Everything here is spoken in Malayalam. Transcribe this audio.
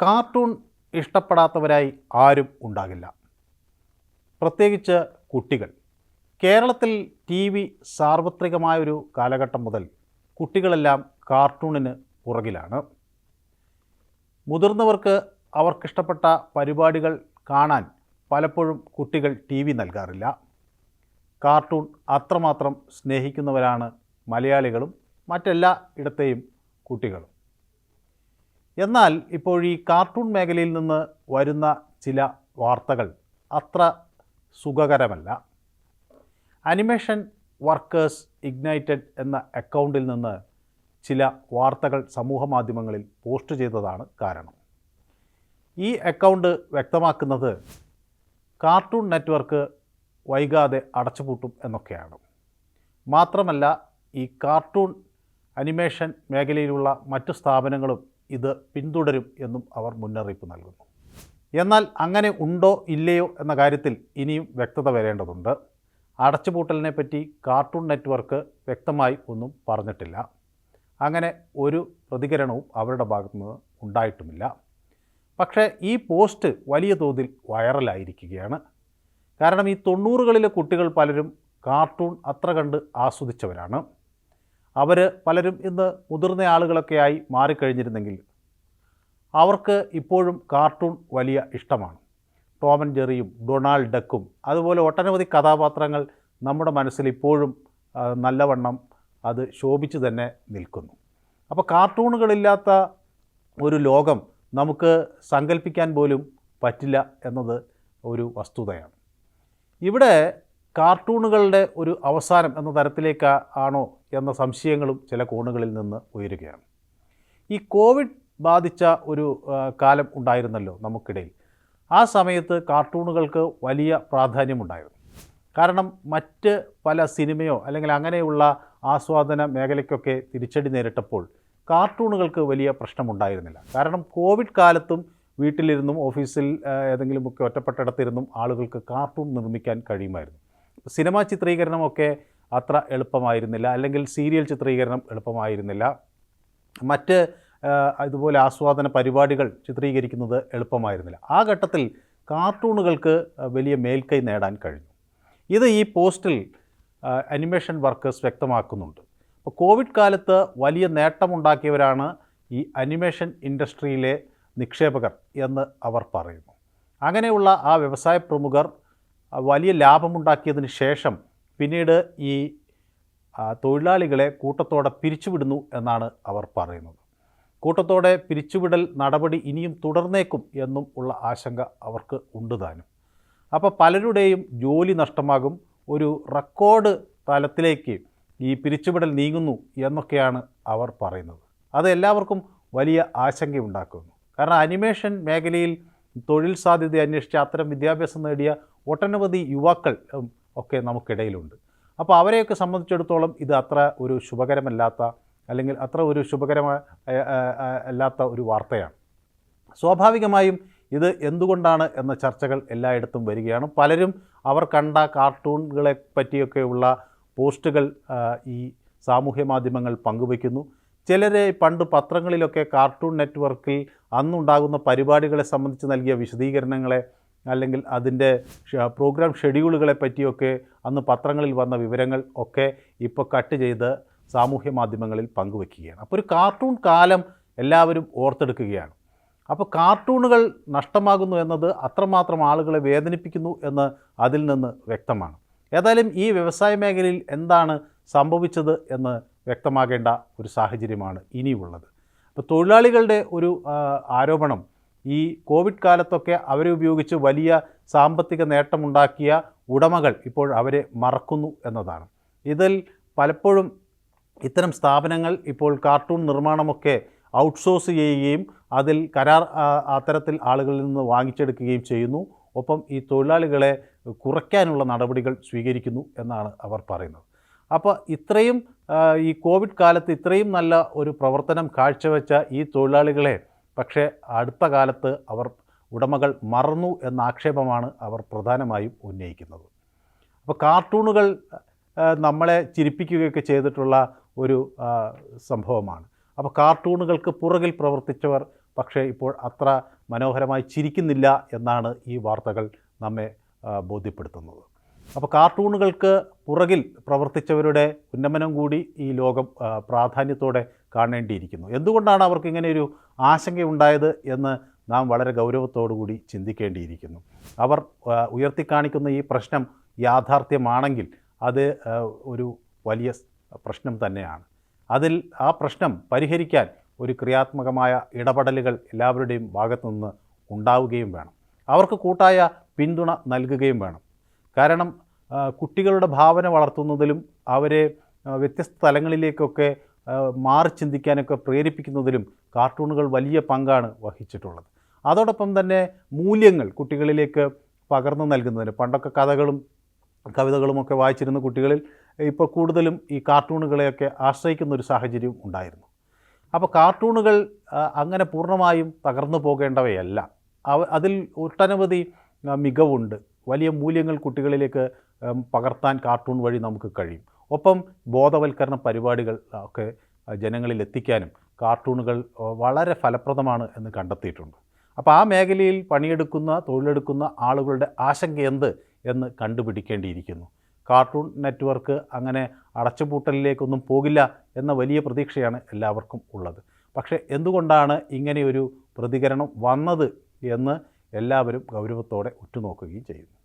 കാർട്ടൂൺ ഇഷ്ടപ്പെടാത്തവരായി ആരും ഉണ്ടാകില്ല, പ്രത്യേകിച്ച് കുട്ടികൾ. കേരളത്തിൽ ടി വി സാർവത്രികമായൊരു കാലഘട്ടം മുതൽ കുട്ടികളെല്ലാം കാർട്ടൂണിന് പുറകിലാണ്. മുതിർന്നവർക്ക് അവർക്കിഷ്ടപ്പെട്ട പരിപാടികൾ കാണാൻ പലപ്പോഴും കുട്ടികൾ ടി വി നൽകാറില്ല. കാർട്ടൂൺ അത്രമാത്രം സ്നേഹിക്കുന്നവരാണ് മലയാളികളും മറ്റെല്ലാ ഇടത്തെയും കുട്ടികളും. എന്നാൽ ഇപ്പോൾ ഈ കാർട്ടൂൺ മേഖലയിൽ നിന്ന് വരുന്ന ചില വാർത്തകൾ അത്ര സുഖകരമല്ല. അനിമേഷൻ വർക്കേഴ്സ് ഇഗ്നൈറ്റഡ് എന്ന അക്കൗണ്ടിൽ നിന്ന് ചില വാർത്തകൾ സമൂഹ മാധ്യമങ്ങളിൽ പോസ്റ്റ് ചെയ്തതാണ് കാരണം. ഈ അക്കൗണ്ട് വ്യക്തമാക്കുന്നത് കാർട്ടൂൺ നെറ്റ്വർക്ക് വൈകാതെ അടച്ചുപൂട്ടും എന്നൊക്കെയാണ്. മാത്രമല്ല, ഈ കാർട്ടൂൺ അനിമേഷൻ മേഖലയിലുള്ള മറ്റു സ്ഥാപനങ്ങളും ഇത് പിന്തുടരും എന്നും അവർ മുന്നറിയിപ്പ് നൽകുന്നു. എന്നാൽ അങ്ങനെ ഉണ്ടോ ഇല്ലയോ എന്ന കാര്യത്തിൽ ഇനിയും വ്യക്തത വരേണ്ടതുണ്ട്. അടച്ചുപൂട്ടലിനെ പറ്റി കാർട്ടൂൺ നെറ്റ്വർക്ക് വ്യക്തമായി ഒന്നും പറഞ്ഞിട്ടില്ല. അങ്ങനെ ഒരു പ്രതികരണവും അവരുടെ ഭാഗത്തുനിന്ന് ഉണ്ടായിട്ടുമില്ല. പക്ഷേ ഈ പോസ്റ്റ് വലിയ തോതിൽ വൈറലായിരിക്കുകയാണ്. കാരണം ഈ 90കളിലെ കുട്ടികൾ പലരും കാർട്ടൂൺ അത്ര കണ്ട് ആസ്വദിച്ചവരാണ്. അവർ പലരും ഇന്ന് മുതിർന്ന ആളുകളൊക്കെയായി മാറിക്കഴിഞ്ഞിരുന്നെങ്കിൽ അവർക്ക് ഇപ്പോഴും കാർട്ടൂൺ വലിയ ഇഷ്ടമാണ്. ടോം ആൻഡ് ജെറിയും ഡൊണാൾഡ് ഡക്കും അതുപോലെ ഒട്ടനവധി കഥാപാത്രങ്ങൾ നമ്മുടെ മനസ്സിൽ ഇപ്പോഴും നല്ലവണ്ണം അത് ശോഭിച്ചു തന്നെ നിൽക്കുന്നു. അപ്പോൾ കാർട്ടൂണുകളില്ലാത്ത ഒരു ലോകം നമുക്ക് സങ്കല്പിക്കാൻ പോലും പറ്റില്ല എന്നത് ഒരു വസ്തുതയാണ്. ഇവിടെ കാർട്ടൂണുകളുടെ ഒരു അവസാനം എന്ന തരത്തിലേക്ക് ആണോ എന്ന സംശയങ്ങളും ചില കോണുകളിൽ നിന്ന് ഉയരുകയാണ്. ഈ കോവിഡ് ബാധിച്ച ഒരു കാലം ഉണ്ടായിരുന്നല്ലോ നമുക്കിടയിൽ. ആ സമയത്ത് കാർട്ടൂണുകൾക്ക് വലിയ പ്രാധാന്യമുണ്ടായിരുന്നു. കാരണം മറ്റ് പല സിനിമയോ അല്ലെങ്കിൽ അങ്ങനെയുള്ള ആസ്വാദന മേഖലയ്ക്കൊക്കെ തിരിച്ചടി നേരിട്ടപ്പോൾ കാർട്ടൂണുകൾക്ക് വലിയ പ്രശ്നമുണ്ടായിരുന്നില്ല. കാരണം കോവിഡ് കാലത്തും വീട്ടിലിരുന്നും ഓഫീസിൽ ഏതെങ്കിലുമൊക്കെ ഒറ്റപ്പെട്ടിടത്തിരുന്നും ആളുകൾക്ക് കാർട്ടൂൺ നിർമ്മിക്കാൻ കഴിയുമായിരുന്നു. സിനിമാ ചിത്രീകരണമൊക്കെ അത്ര എളുപ്പമായിരുന്നില്ല, അല്ലെങ്കിൽ സീരിയൽ ചിത്രീകരണം എളുപ്പമായിരുന്നില്ല. മറ്റ് ഇതുപോലെ ആസ്വാദന പരിപാടികൾ ചിത്രീകരിക്കുന്നത് എളുപ്പമായിരുന്നില്ല. ആ ഘട്ടത്തിൽ കാർട്ടൂണുകൾക്ക് വലിയ മേൽക്കൈ നേടാൻ കഴിഞ്ഞു. ഇത് ഈ പോസ്റ്റിൽ അനിമേഷൻ വർക്കേഴ്സ് വ്യക്തമാക്കുന്നുണ്ട്. അപ്പോൾ കോവിഡ് കാലത്ത് വലിയ നേട്ടമുണ്ടാക്കിയവരാണ് ഈ അനിമേഷൻ ഇൻഡസ്ട്രിയിലെ നിക്ഷേപകർ എന്ന് അവർ പറയുന്നു. അങ്ങനെയുള്ള ആ വ്യവസായ പ്രമുഖർ വലിയ ലാഭമുണ്ടാക്കിയതിന് ശേഷം പിന്നീട് ഈ തൊഴിലാളികളെ കൂട്ടത്തോടെ പിരിച്ചുവിടുന്നു എന്നാണ് അവർ പറയുന്നത്. കൂട്ടത്തോടെ പിരിച്ചുവിടൽ നടപടി ഇനിയും തുടർന്നേക്കും എന്നും ഉള്ള ആശങ്ക അവർക്ക് ഉണ്ട് താനും. അപ്പോൾ പലരുടെയും ജോലി നഷ്ടമാകും, ഒരു റെക്കോർഡ് തലത്തിലേക്ക് ഈ പിരിച്ചുവിടൽ നീങ്ങുന്നു എന്നൊക്കെയാണ് അവർ പറയുന്നത്. അത് എല്ലാവർക്കും വലിയ ആശങ്കയുണ്ടാക്കുന്നു. കാരണം അനിമേഷൻ മേഖലയിൽ തൊഴിൽ സാധ്യത അന്വേഷിച്ച് അത്തരം വിദ്യാഭ്യാസം നേടിയ ഒട്ടനവധി യുവാക്കൾ ഒക്കെ നമുക്കിടയിലുണ്ട്. അപ്പോൾ അവരെയൊക്കെ സംബന്ധിച്ചിടത്തോളം ഇത് അത്ര ഒരു ശുഭകരമല്ലാത്ത, അല്ലെങ്കിൽ അത്ര ഒരു അല്ലാത്ത ഒരു വാർത്തയാണ്. സ്വാഭാവികമായും ഇത് എന്തുകൊണ്ടാണ് എന്ന ചർച്ചകൾ എല്ലായിടത്തും വരികയാണ്. പലരും അവർ കണ്ട കാർട്ടൂണുകളെ പറ്റിയൊക്കെയുള്ള പോസ്റ്റുകൾ ഈ സാമൂഹ്യ മാധ്യമങ്ങൾ പങ്കുവയ്ക്കുന്നു. ചിലരെ പണ്ട് പത്രങ്ങളിലൊക്കെ കാർട്ടൂൺ നെറ്റ്വർക്കിൽ അന്നുണ്ടാകുന്ന പരിപാടികളെ സംബന്ധിച്ച് നൽകിയ വിശദീകരണങ്ങളെ, അല്ലെങ്കിൽ അതിൻ്റെ പ്രോഗ്രാം ഷെഡ്യൂളുകളെ പറ്റിയൊക്കെ അന്ന് പത്രങ്ങളിൽ വന്ന വിവരങ്ങൾ ഒക്കെ ഇപ്പോൾ കട്ട് ചെയ്ത് സാമൂഹ്യ മാധ്യമങ്ങളിൽ പങ്കുവയ്ക്കുകയാണ്. അപ്പോൾ ഒരു കാർട്ടൂൺ കാലം എല്ലാവരും ഓർത്തെടുക്കുകയാണ്. അപ്പോൾ കാർട്ടൂണുകൾ നഷ്ടമാകുന്നു എന്നത് അത്രമാത്രം ആളുകളെ വേദനിപ്പിക്കുന്നു എന്ന് അതിൽ നിന്ന് വ്യക്തമാണ്. ഏതായാലും ഈ വ്യവസായ മേഖലയിൽ എന്താണ് സംഭവിച്ചത് എന്ന് വ്യക്തമാകേണ്ട ഒരു സാഹചര്യമാണ് ഇനിയുള്ളത്. അപ്പോൾ തൊഴിലാളികളുടെ ഒരു ആരോപണം ഈ കോവിഡ് കാലത്തൊക്കെ അവരെ ഉപയോഗിച്ച് വലിയ സാമ്പത്തിക നേട്ടമുണ്ടാക്കിയ ഉടമകൾ ഇപ്പോൾ അവരെ മറക്കുന്നു എന്നതാണ്. ഇതിൽ പലപ്പോഴും ഇത്തരം സ്ഥാപനങ്ങൾ ഇപ്പോൾ കാർട്ടൂൺ നിർമ്മാണമൊക്കെ ഔട്ട്സോഴ്സ് ചെയ്യുകയും അതിൽ കരാർ അത്തരത്തിൽ ആളുകളിൽ നിന്ന് വാങ്ങിച്ചെടുക്കുകയും ചെയ്യുന്നു. ഒപ്പം ഈ തൊഴിലാളികളെ കുറയ്ക്കാനുള്ള നടപടികൾ സ്വീകരിക്കുന്നു എന്നാണ് അവർ പറയുന്നത്. അപ്പോൾ ഇത്രയും ഈ കോവിഡ് കാലത്ത് ഇത്രയും നല്ല ഒരു പ്രവർത്തനം കാഴ്ചവെച്ച ഈ തൊഴിലാളികളെ പക്ഷേ അടുത്ത കാലത്ത് ഉടമകൾ മറന്നു എന്ന ആക്ഷേപമാണ് അവർ പ്രധാനമായും ഉന്നയിക്കുന്നത്. അപ്പോൾ കാർട്ടൂണുകൾ നമ്മളെ ചിരിപ്പിക്കുകയൊക്കെ ചെയ്തിട്ടുള്ള ഒരു സംഭവമാണ്. അപ്പോൾ കാർട്ടൂണുകൾക്ക് പുറകിൽ പ്രവർത്തിച്ചവർ പക്ഷേ ഇപ്പോൾ അത്ര മനോഹരമായി ചിരിക്കുന്നില്ല എന്നാണ് ഈ വാർത്തകൾ നമ്മെ ബോധ്യപ്പെടുത്തുന്നത്. അപ്പോൾ കാർട്ടൂണുകൾക്ക് പുറകിൽ പ്രവർത്തിച്ചവരുടെ ഉന്നമനം കൂടി ഈ ലോകം പ്രാധാന്യത്തോടെ കാണേണ്ടിയിരിക്കുന്നു. എന്തുകൊണ്ടാണ് അവർക്ക് ഇങ്ങനെയൊരു ആശങ്കയുണ്ടായത് എന്ന് നാം വളരെ ഗൗരവത്തോടു കൂടി ചിന്തിക്കേണ്ടിയിരിക്കുന്നു. അവർ ഉയർത്തിക്കാണിക്കുന്ന ഈ പ്രശ്നം യാഥാർത്ഥ്യമാണെങ്കിൽ അത് ഒരു വലിയ പ്രശ്നം തന്നെയാണ്. ആ പ്രശ്നം പരിഹരിക്കാൻ ഒരു ക്രിയാത്മകമായ ഇടപെടലുകൾ എല്ലാവരുടെയും ഭാഗത്തു നിന്ന് ഉണ്ടാവുകയും വേണം. അവർക്ക് കൂട്ടായ പിന്തുണ നൽകുകയും വേണം. കാരണം കുട്ടികളുടെ ഭാവന വളർത്തുന്നതിലും അവരെ വ്യത്യസ്ത തലങ്ങളിലേക്കൊക്കെ മാറി ചിന്തിക്കാനൊക്കെ പ്രേരിപ്പിക്കുന്നതിലും കാർട്ടൂണുകൾ വലിയ പങ്കാണ് വഹിച്ചിട്ടുള്ളത്. അതോടൊപ്പം തന്നെ മൂല്യങ്ങൾ കുട്ടികളിലേക്ക് പകർന്നു നൽകുന്നതിന് പണ്ടൊക്കെ കഥകളും കവിതകളുമൊക്കെ വായിച്ചിരുന്ന കുട്ടികളിൽ ഇപ്പോൾ കൂടുതലും ഈ കാർട്ടൂണുകളെയൊക്കെ ആശ്രയിക്കുന്നൊരു സാഹചര്യം ഉണ്ടായിരുന്നു. അപ്പോൾ കാർട്ടൂണുകൾ അങ്ങനെ പൂർണ്ണമായും തകർന്നു പോകേണ്ടവയല്ല. അതിൽ ഒട്ടനവധി മികവുണ്ട്. വലിയ മൂല്യങ്ങൾ കുട്ടികളിലേക്ക് പകർത്താൻ കാർട്ടൂൺ വഴി നമുക്ക് കഴിയും. ഒപ്പം ബോധവൽക്കരണ പരിപാടികൾ ഒക്കെ ജനങ്ങളിൽ എത്തിക്കാനും കാർട്ടൂണുകൾ വളരെ ഫലപ്രദമാണ് എന്ന് കണ്ടെത്തിയിട്ടുണ്ട്. അപ്പോൾ ആ മേഖലയിൽ തൊഴിലെടുക്കുന്ന ആളുകളുടെ ആശങ്ക എന്ത് എന്ന് കണ്ടുപിടിക്കേണ്ടിയിരിക്കുന്നു. കാർട്ടൂൺ നെറ്റ്വർക്ക് അങ്ങനെ അടച്ചുപൂട്ടലിലേക്കൊന്നും പോകില്ല എന്ന വലിയ പ്രതീക്ഷയാണ് എല്ലാവർക്കും ഉള്ളത്. പക്ഷേ എന്തുകൊണ്ടാണ് ഇങ്ങനെയൊരു പ്രതികരണം വന്നത് എന്ന് എല്ലാവരും ഗൗരവത്തോടെ ഉറ്റുനോക്കുകയും ചെയ്യുന്നു.